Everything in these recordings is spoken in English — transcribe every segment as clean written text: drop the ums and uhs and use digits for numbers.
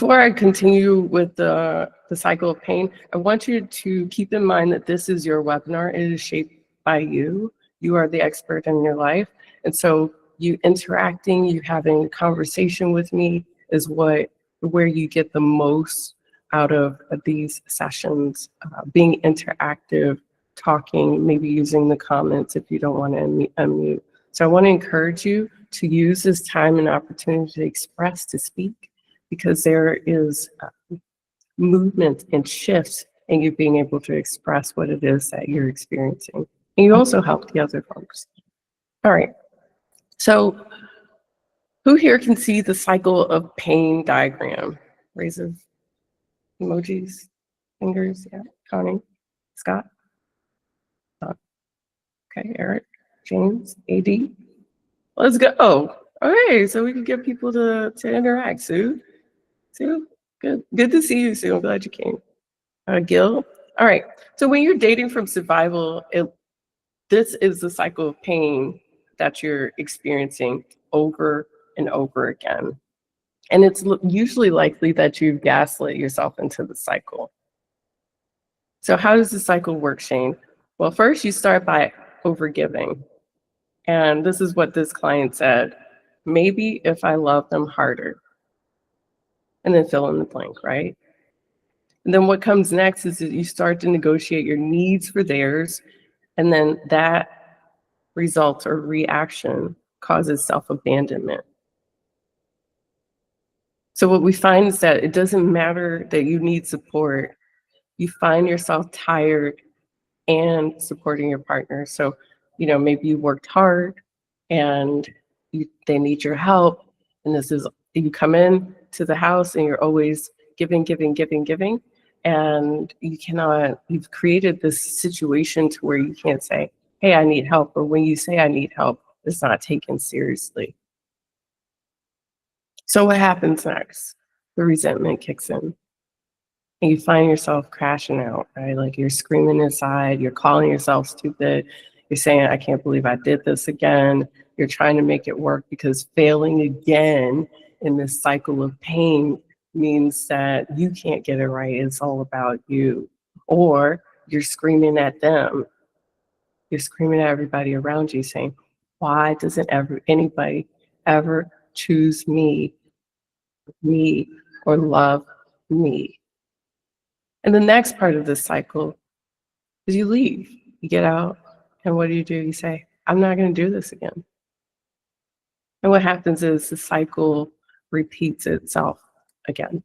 Before I continue with the cycle of pain, I want you to keep in mind that this is your webinar. It is shaped by you. You are the expert in your life. And so you interacting, you having a conversation with me is where you get the most out of these sessions. Being interactive, talking, maybe using the comments if you don't want to unmute. So I want to encourage you to use this time and opportunity to express, to speak, because there is movement and shifts in you being able to express what it is that you're experiencing. And you also help the other folks. All right. So who here can see the cycle of pain diagram? Raises, emojis, fingers, yeah, Connie, Scott. Okay, Eric, James, AD. Let's go. Oh, okay, so we can get people to interact. Sue, good to see you, Sue. I'm glad you came. Gil, all right. So when you're dating from survival, this is the cycle of pain that you're experiencing over and over again. And it's usually likely that you've gaslit yourself into the cycle. So how does the cycle work, Shane? Well, first you start by overgiving. And this is what this client said: maybe if I love them harder. And then fill in the blank, right? And then what comes next is that you start to negotiate your needs for theirs, and then that result or reaction causes self-abandonment. So what we find is that it doesn't matter that you need support. You find yourself tired and supporting your partner. So, you know, maybe you worked hard and they need your help. And this is, you come in to the house and you're always giving. And you've created this situation to where you can't say, hey, I need help. Or when you say I need help, it's not taken seriously. So what happens next? The resentment kicks in. And you find yourself crashing out, right? Like you're screaming inside, you're calling yourself stupid, you're saying, I can't believe I did this again. You're trying to make it work because failing again in this cycle of pain means that you can't get it right. It's all about you. Or you're screaming at them. You're screaming at everybody around you saying, why doesn't anybody ever choose me, or love me? And the next part of this cycle is you leave. You get out, and what do? You say, I'm not going to do this again. And what happens is the cycle repeats itself again.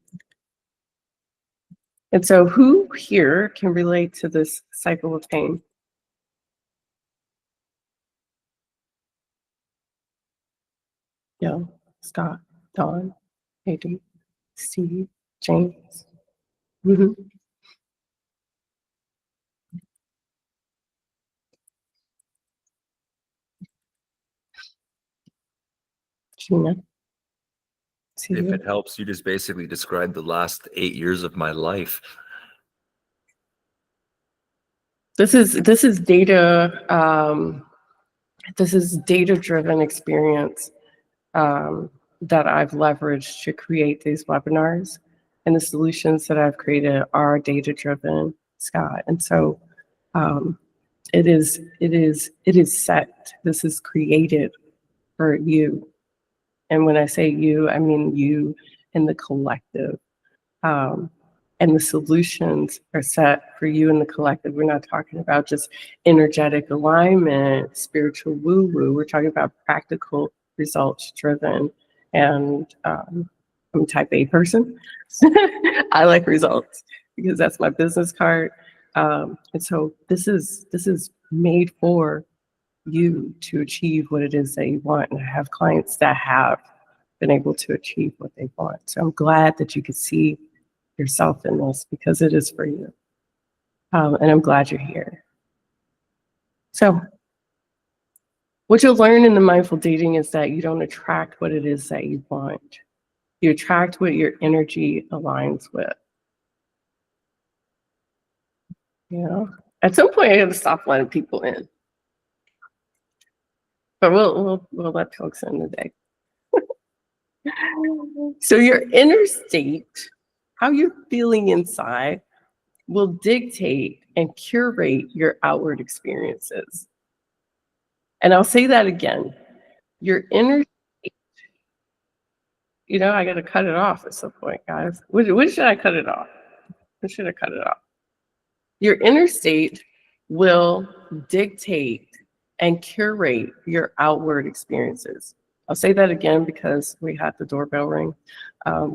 And so who here can relate to this cycle of pain? Yeah, Scott, Dawn, AD, Steve, James. Gina. If it helps, you just basically described the last 8 years of my life. This is data. This is data-driven experience that I've leveraged to create these webinars, and the solutions that I've created are data-driven, Scott. And so it is set. This is created for you. And when I say you, I mean you and the collective. And the solutions are set for you and the collective. We're not talking about just energetic alignment, spiritual woo-woo. We're talking about practical, results-driven. And I'm a type A person. I like results because that's my business card. And so this is made for you to achieve what it is that you want. And I have clients that have been able to achieve what they want. So I'm glad that you could see yourself in this because it is for you. And I'm glad you're here. So what you'll learn in the mindful dating is that you don't attract what it is that you want. You attract what your energy aligns with. You know, at some point I got to stop letting people in. But we'll let folks in today. So your inner state, how you're feeling inside, will dictate and curate your outward experiences. And I'll say that again. Your inner state, I got to cut it off at some point, guys. When should I cut it off? When should I cut it off? Your inner state will dictate and curate your outward experiences. I'll say that again because we had the doorbell ring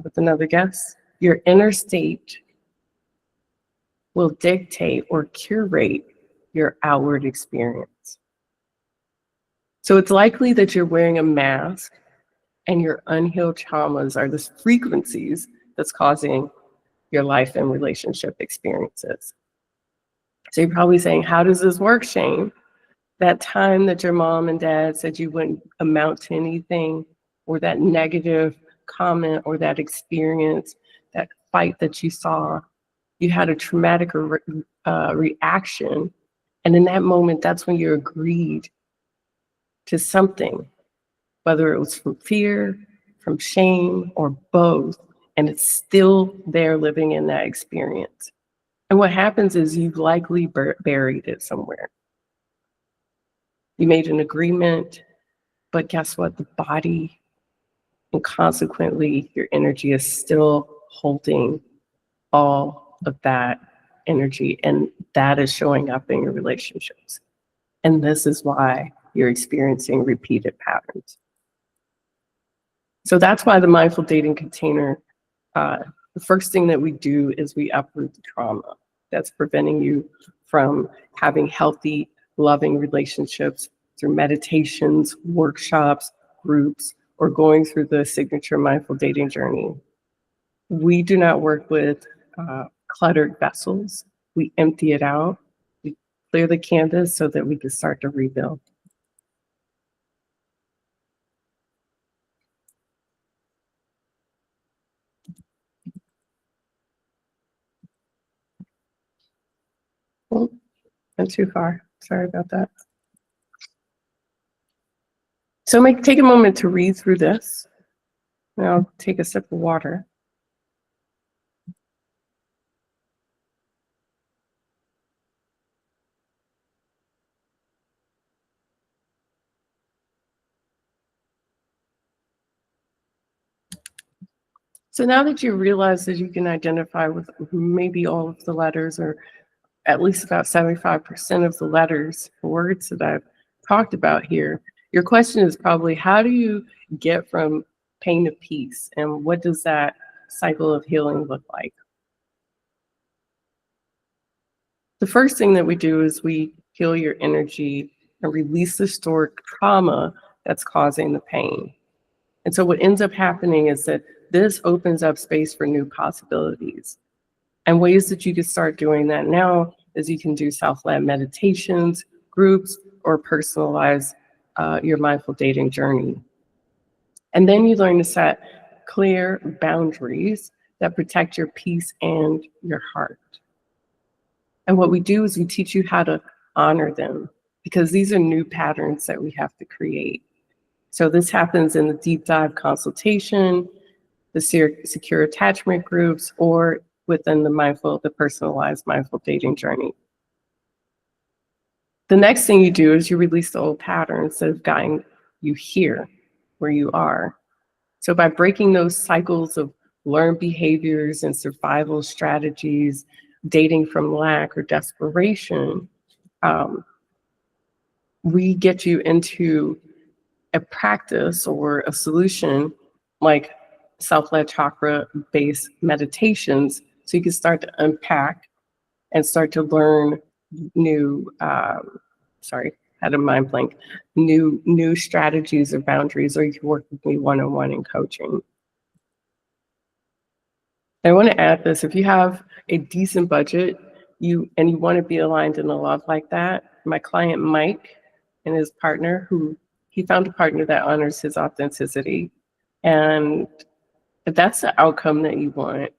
with another guest. Your inner state will dictate or curate your outward experience. So it's likely that you're wearing a mask and your unhealed traumas are the frequencies that's causing your life and relationship experiences. So you're probably saying, how does this work, Shane? That time that your mom and dad said you wouldn't amount to anything, or that negative comment or that experience, that fight that you saw, you had a traumatic reaction. And in that moment, that's when you agreed to something, whether it was from fear, from shame, or both, and it's still there living in that experience. And what happens is you've likely buried it somewhere. You made an agreement, but guess what? The body and consequently your energy is still holding all of that energy, and that is showing up in your relationships. And this is why you're experiencing repeated patterns. So that's why the mindful dating container, the first thing that we do is we uproot the trauma that's preventing you from having healthy, loving relationships through meditations, workshops, groups, or going through the signature mindful dating journey. We do not work with cluttered vessels. We empty it out. We clear the canvas so that we can start to rebuild. Oh, went too far. Sorry about that. So take a moment to read through this. Now take a sip of water. So now that you realize that you can identify with maybe all of the letters, or at least about 75% of the letters, words that I've talked about here, your question is probably, how do you get from pain to peace? And what does that cycle of healing look like? The first thing that we do is we heal your energy and release the stored trauma that's causing the pain. And so what ends up happening is that this opens up space for new possibilities. And ways that you can start doing that now is you can do self-led meditations, groups, or personalize your mindful dating journey. And then you learn to set clear boundaries that protect your peace and your heart. And what we do is we teach you how to honor them, because these are new patterns that we have to create. So this happens in the deep dive consultation, the secure attachment groups, or within the personalized mindful dating journey. The next thing you do is you release the old patterns that have gotten you here, where you are. So by breaking those cycles of learned behaviors and survival strategies, dating from lack or desperation, we get you into a practice or a solution like self-led chakra-based meditations, so you can start to unpack and start to learn new, had a mind blank, new strategies or boundaries, or you can work with me one-on-one in coaching. I want to add this: if you have a decent budget, you want to be aligned in a love like that, my client Mike and his partner, he found a partner that honors his authenticity, and if that's the outcome that you want,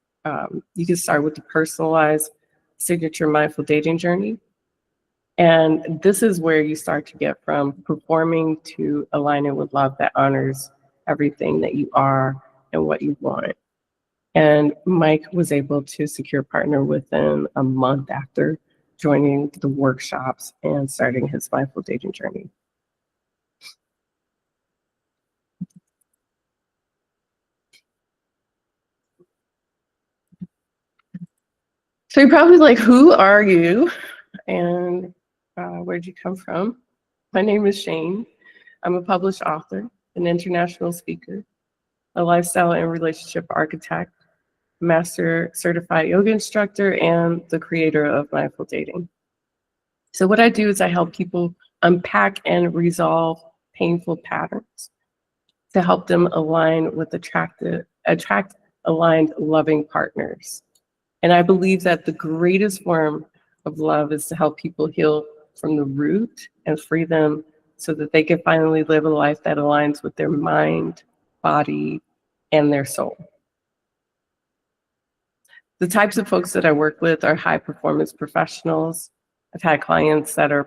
you can start with the personalized signature mindful dating journey. And this is where you start to get from performing to aligning with love that honors everything that you are and what you want. And Mike was able to secure a partner within a month after joining the workshops and starting his mindful dating journey. So you're probably like, who are you? And where'd you come from? My name is Shane. I'm a published author, an international speaker, a lifestyle and relationship architect, master certified yoga instructor, and the creator of mindful dating. So what I do is I help people unpack and resolve painful patterns to help them align with attract aligned, loving partners. And I believe that the greatest form of love is to help people heal from the root and free them so that they can finally live a life that aligns with their mind, body, and their soul. The types of folks that I work with are high performance professionals. I've had clients that are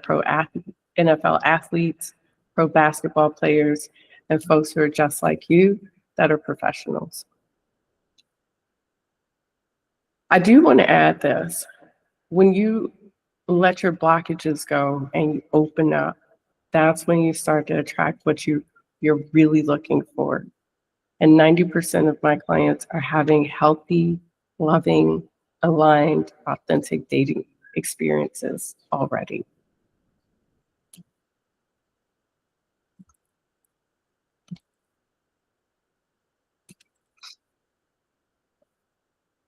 NFL athletes, pro basketball players, and folks who are just like you that are professionals. I do want to add this. When you let your blockages go and you open up, that's when you start to attract what you're really looking for. And 90% of my clients are having healthy, loving, aligned, authentic dating experiences already.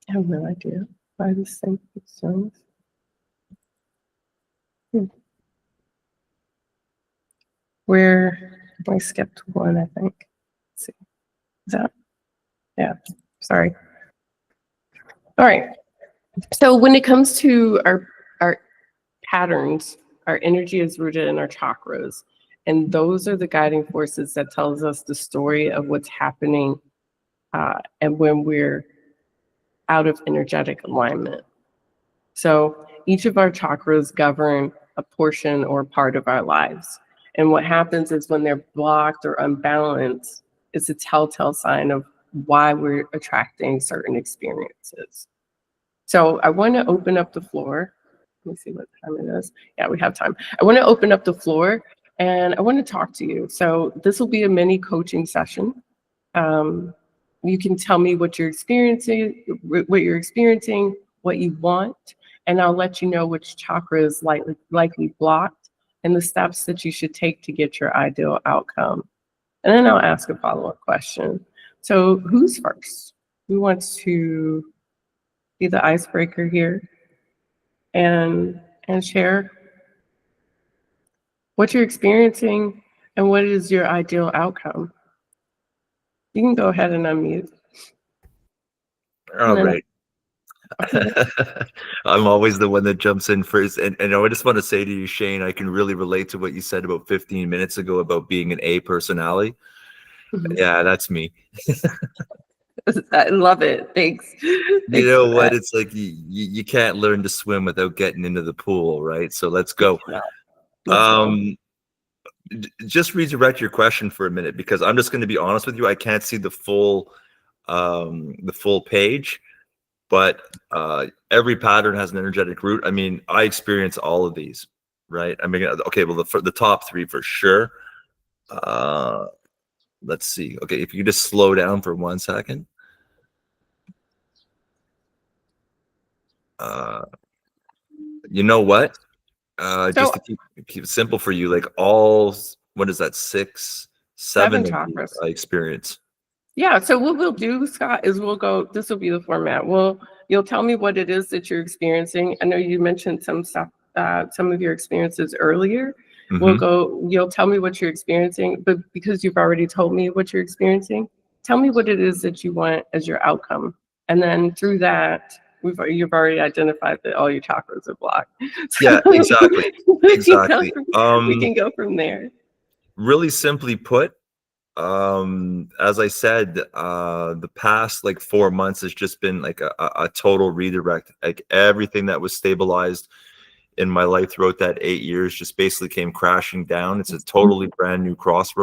I have no idea why this thing keeps doing this. I skipped one, I think. Let's see. Is that? Yeah, sorry. All right. So when it comes to our patterns, our energy is rooted in our chakras. And those are the guiding forces that tells us the story of what's happening and when we're out of energetic alignment. So each of our chakras govern a portion or part of our lives. And what happens is when they're blocked or unbalanced, it's a telltale sign of why we're attracting certain experiences. So I want to open up the floor. Let me see what time it is. Yeah, we have time. I want to open up the floor and I want to talk to you. So this will be a mini coaching session. You can tell me what you're experiencing, what you want, and I'll let you know which chakra is likely blocked and the steps that you should take to get your ideal outcome. And then I'll ask a follow-up question. So who's first? Who wants to be the icebreaker here and share what you're experiencing and what is your ideal outcome? You can go ahead and unmute. All right. I'm always the one that jumps in first. And I just want to say to you, Shane, I can really relate to what you said about 15 minutes ago about being an A personality. Mm-hmm. Yeah, that's me. I love it. Thanks. You know what? It's like you can't learn to swim without getting into the pool, right? So let's go. Just redirect your question for a minute, because I'm just going to be honest with you. I can't see the full page, but every pattern has an energetic root. I mean, I experience all of these, right? I mean, okay, well, the top three for sure. Let's see. Okay, if you just slow down for 1 second. You know what? Just to keep it simple for you, like all, what is that, 6, 7 chakras I experience. Yeah, so what we'll do, Scott, is this will be the format. You'll tell me what it is that you're experiencing. I know you mentioned some stuff, some of your experiences earlier. Mm-hmm. You'll tell me what you're experiencing, but because you've already told me what you're experiencing, tell me what it is that you want as your outcome. And then through that, you've already identified that all your chakras are blocked. Yeah, exactly. Exactly. We can go from there. Really simply put, as I said, the past like 4 months has just been like a total redirect. Like everything that was stabilized in my life throughout that 8 years just basically came crashing down. It's a totally brand new crossroad.